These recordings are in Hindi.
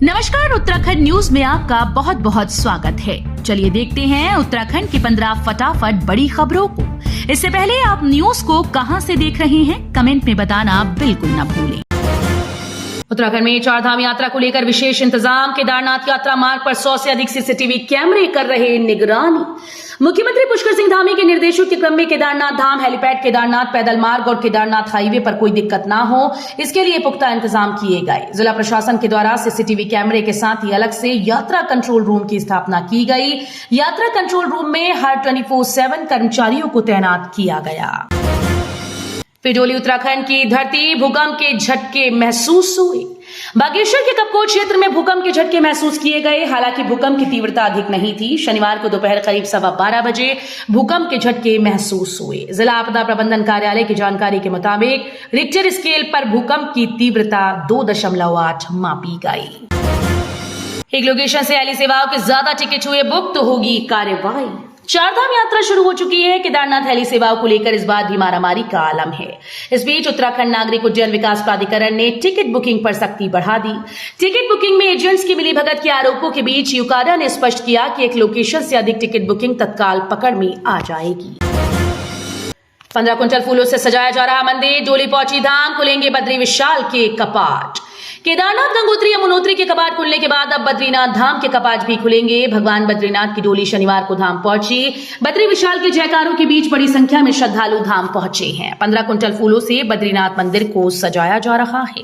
नमस्कार, उत्तराखंड न्यूज में आपका बहुत बहुत स्वागत है। चलिए देखते हैं उत्तराखंड की 15 फटाफट बड़ी खबरों को। इससे पहले आप न्यूज को कहां से देख रहे हैं, कमेंट में बताना बिल्कुल न भूलें। उत्तराखंड में चारधाम यात्रा को लेकर विशेष इंतजाम। केदारनाथ यात्रा मार्ग पर 100 से अधिक सीसीटीवी कैमरे कर रहे निगरानी। मुख्यमंत्री पुष्कर सिंह धामी के निर्देशों के क्रम में केदारनाथ धाम, हेलीपैड, केदारनाथ पैदल मार्ग और केदारनाथ हाईवे पर कोई दिक्कत ना हो, इसके लिए पुख्ता इंतजाम किए गए। जिला प्रशासन के द्वारा सीसीटीवी कैमरे के साथ ही अलग से यात्रा कंट्रोल रूम की स्थापना की गई। यात्रा कंट्रोल रूम में हर 24/7 कर्मचारियों को तैनात किया गया। पिडोली उत्तराखंड की धरती, भूकंप के झटके महसूस हुए। बागेश्वर के कपकोट क्षेत्र में भूकंप के झटके महसूस किए गए। हालांकि भूकंप की तीव्रता अधिक नहीं थी। शनिवार को दोपहर करीब 12:15 बजे भूकंप के झटके महसूस हुए। जिला आपदा प्रबंधन कार्यालय की जानकारी के मुताबिक रिक्टर स्केल पर भूकंप की तीव्रता 2.8 मापी गई। एक लोकेशन से हेली सेवाओं के ज्यादा टिकट हुए बुक तो होगी कार्रवाई। चारधाम यात्रा शुरू हो चुकी है। केदारनाथ हेली सेवाओं को लेकर इस बार भी मारामारी का आलम है। इस बीच उत्तराखंड नागरिक उड्डयन विकास प्राधिकरण ने टिकट बुकिंग पर सख्ती बढ़ा दी। टिकट बुकिंग में एजेंट्स की मिलीभगत के आरोपों के बीच यूकाडा ने स्पष्ट किया कि एक लोकेशन से अधिक टिकट बुकिंग तत्काल पकड़ में आ जाएगी। 15 क्विंटल फूलों से सजाया जा रहा मंदिर। डोली पहुंची धाम, खुलेंगे बद्री विशाल के कपाट। केदारनाथ, गंगोत्री, यमुनोत्री के कपाट खुलने के बाद अब बद्रीनाथ धाम के कपाट भी खुलेंगे। भगवान बद्रीनाथ की डोली शनिवार को धाम पहुंची। बद्री विशाल के जयकारों के बीच बड़ी संख्या में श्रद्धालु धाम पहुंचे हैं। 15 क्विंटल फूलों से बद्रीनाथ मंदिर को सजाया जा रहा है।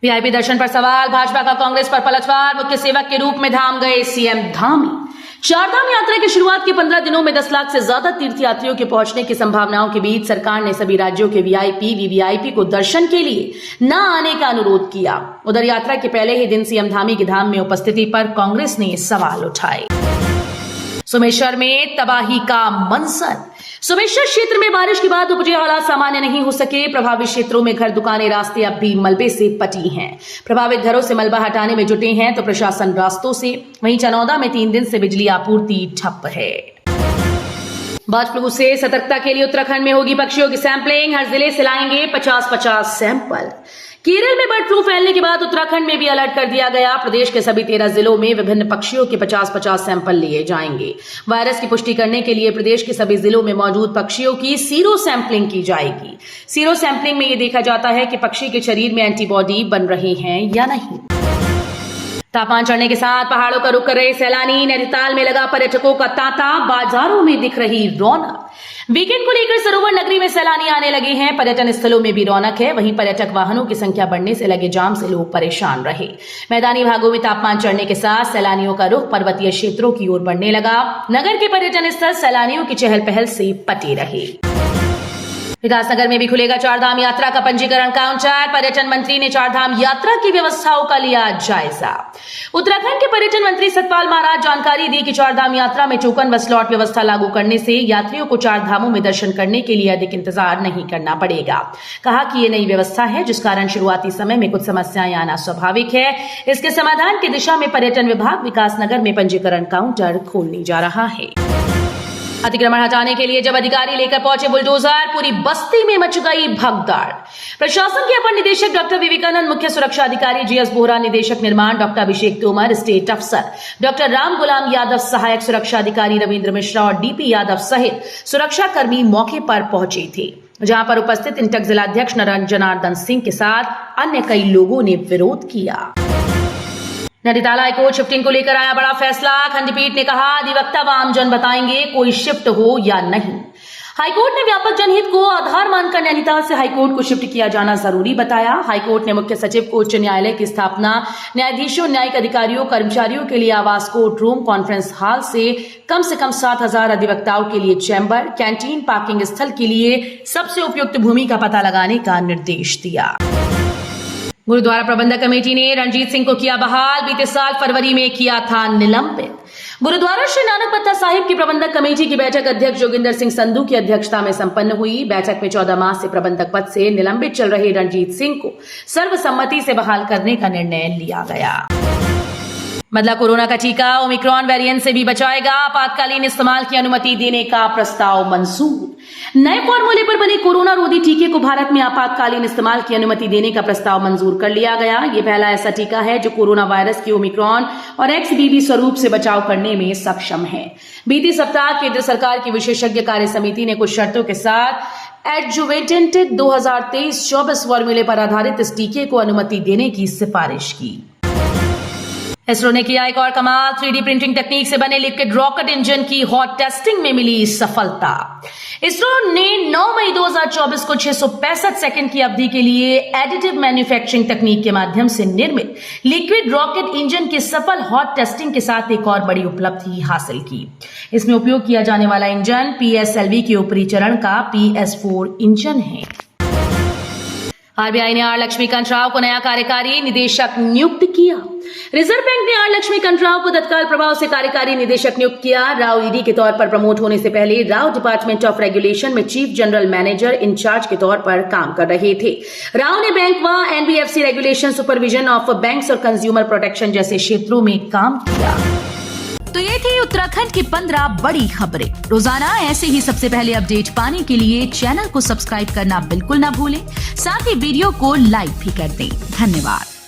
वीआईपी दर्शन पर सवाल। भाजपा का कांग्रेस पर पलटवार। मुख्य सेवक के रूप में धाम गए सीएम धामी। चारधाम यात्रा की शुरुआत के 15 दिनों में 10 लाख से ज्यादा तीर्थयात्रियों के पहुंचने की संभावनाओं के बीच सरकार ने सभी राज्यों के वीआईपी, वीवीआईपी को दर्शन के लिए न आने का अनुरोध किया। उधर यात्रा के पहले ही दिन सीएम धामी की धाम में उपस्थिति पर कांग्रेस ने सवाल उठाए। सोमेश्वर में तबाही का मंजर। सोमेश्वर क्षेत्र में बारिश के बाद उपजे हालात सामान्य नहीं हो सके। प्रभावित क्षेत्रों में घर, दुकानें, रास्ते अब भी मलबे से पटी हैं। प्रभावित घरों से मलबा हटाने में जुटे हैं तो प्रशासन रास्तों से। वहीं चनौदा में 3 दिन से बिजली आपूर्ति ठप है। बर्ड फ्लू से सतर्कता के लिए उत्तराखंड में होगी पक्षियों की सैंपलिंग। हर जिले से लाएंगे 50-50 सैंपल। केरल में बर्ड फ्लू फैलने के बाद उत्तराखंड में भी अलर्ट कर दिया गया। प्रदेश के सभी 13 जिलों में विभिन्न पक्षियों के 50-50 सैंपल लिए जाएंगे। वायरस की पुष्टि करने के लिए प्रदेश के सभी जिलों में मौजूद पक्षियों की सीरो सैंपलिंग की जाएगी। सीरो सैंपलिंग में ये देखा जाता है कि पक्षी के शरीर में एंटीबॉडी बन रहे हैं या नहीं। तापमान चढ़ने के साथ पहाड़ों का रुख कर रहे सैलानी। नैनीताल में लगा पर्यटकों का तांता। बाजारों में दिख रही रौनक। वीकेंड को लेकर सरोवर नगरी में सैलानी आने लगे हैं। पर्यटन स्थलों में भी रौनक है। वहीं पर्यटक वाहनों की संख्या बढ़ने से लगे जाम से लोग परेशान रहे। मैदानी भागों में तापमान चढ़ने के साथ सैलानियों का रुख पर्वतीय क्षेत्रों की ओर बढ़ने लगा। नगर के पर्यटन स्थल सैलानियों की चहल पहल से पटे रहे। विकासनगर में भी खुलेगा चारधाम यात्रा का पंजीकरण काउंटर। पर्यटन मंत्री ने चारधाम यात्रा की व्यवस्थाओं का लिया जायजा। उत्तराखंड के पर्यटन मंत्री सतपाल महाराज जानकारी दी कि चारधाम यात्रा में टोकन व स्लॉट व्यवस्था लागू करने से यात्रियों को चार धामों में दर्शन करने के लिए अधिक इंतजार नहीं करना पड़ेगा। कहा कि ये नई व्यवस्था है जिस कारण शुरुआती समय में कुछ समस्याएं आना स्वाभाविक है। इसके समाधान की दिशा में पर्यटन विभाग विकासनगर में पंजीकरण काउंटर खोलने जा रहा है। अतिक्रमण हटाने के लिए जब अधिकारी लेकर पहुंचे बुलडोजर, पूरी बस्ती में मच गई भगदड़। प्रशासन के अपर निदेशक डॉक्टर विवेकानंद, मुख्य सुरक्षा अधिकारी जीएस बोहरा, निदेशक निर्माण डॉक्टर अभिषेक तोमर, स्टेट अफसर डॉक्टर राम गुलाम यादव, सहायक सुरक्षा अधिकारी रविंद्र मिश्रा और डीपी यादव सहित सुरक्षा कर्मी मौके पर पहुंचे थे, जहां पर उपस्थित इंटक जिलाध्यक्ष जनार्दन सिंह के साथ अन्य कई लोगों ने विरोध किया। नैनीताल हाईकोर्ट शिफ्टिंग को लेकर आया बड़ा फैसला। खंडपीठ ने कहा अधिवक्ता व आमजन बताएंगे कोई शिफ्ट हो या नहीं। हाईकोर्ट ने व्यापक जनहित को आधार मानकर नैनीताल से हाईकोर्ट को शिफ्ट किया जाना जरूरी बताया। हाईकोर्ट ने मुख्य सचिव को उच्च न्यायालय की स्थापना, न्यायाधीशों, न्यायिक अधिकारियों, कर्मचारियों के लिए आवास, कोर्ट रूम, कॉन्फ्रेंस हॉल से कम 7,000 अधिवक्ताओं के लिए चैम्बर, कैंटीन, पार्किंग स्थल के लिए सबसे उपयुक्त भूमि का पता लगाने का निर्देश दिया। गुरुद्वारा प्रबंधक कमेटी ने रणजीत सिंह को किया बहाल। बीते साल फरवरी में किया था निलंबित। गुरुद्वारा श्री नानक पत्ता साहिब की प्रबंधक कमेटी की बैठक अध्यक्ष जोगिंदर सिंह संधू की अध्यक्षता में संपन्न हुई। बैठक में 14 माह से प्रबंधक पद से निलंबित चल रहे रणजीत सिंह को सर्वसम्मति से बहाल करने का निर्णय लिया गया। बदला कोरोना का टीका, ओमिक्रॉन वेरिएंट से भी बचाएगा, आपातकालीन इस्तेमाल की अनुमति देने का प्रस्ताव मंजूर। नए फॉर्मूले पर बने कोरोना रोधी टीके को भारत में आपातकालीन इस्तेमाल की अनुमति देने का प्रस्ताव मंजूर कर लिया गया। ये पहला ऐसा टीका है जो कोरोना वायरस के ओमिक्रॉन और XBB स्वरूप से बचाव करने में सक्षम है। बीते सप्ताह केंद्र सरकार की विशेषज्ञ कार्य समिति ने कुछ शर्तों के साथ एडजुवेंटेड 2023-24 फॉर्मूले पर आधारित इस टीके को अनुमति देने की सिफारिश की। इसरो ने किया एक और कमाल, 3D प्रिंटिंग तकनीक से बने लिक्विड रॉकेट इंजन की हॉट टेस्टिंग में मिली सफलता। इसरो ने 9 मई 2024 को 665 सेकंड की अवधि के लिए एडिटिव मैन्युफैक्चरिंग तकनीक के माध्यम से निर्मित लिक्विड रॉकेट इंजन की सफल हॉट टेस्टिंग के साथ एक और बड़ी उपलब्धि हासिल की। इसमें उपयोग किया जाने वाला इंजन PSLV के ऊपरी चरण का PS4 इंजन है। आरबीआई ने आर लक्ष्मीकांत राव को नया कार्यकारी निदेशक नियुक्त किया। रिजर्व बैंक ने आर लक्ष्मीकांत राव को तत्काल प्रभाव से कार्यकारी निदेशक नियुक्त किया। राव ईडी के तौर पर प्रमोट होने से पहले राव डिपार्टमेंट ऑफ रेगुलेशन में चीफ जनरल मैनेजर इंचार्ज के तौर पर काम कर रहे थे। राव ने बैंक व NBFC regulation, supervision of banks और कंज्यूमर प्रोटेक्शन जैसे क्षेत्रों में काम किया। तो ये थी उत्तराखंड की 15 बड़ी खबरें। रोजाना ऐसे ही सबसे पहले अपडेट पाने के लिए चैनल को सब्सक्राइब करना बिल्कुल ना भूलें। साथ ही वीडियो को लाइक भी कर दें। धन्यवाद।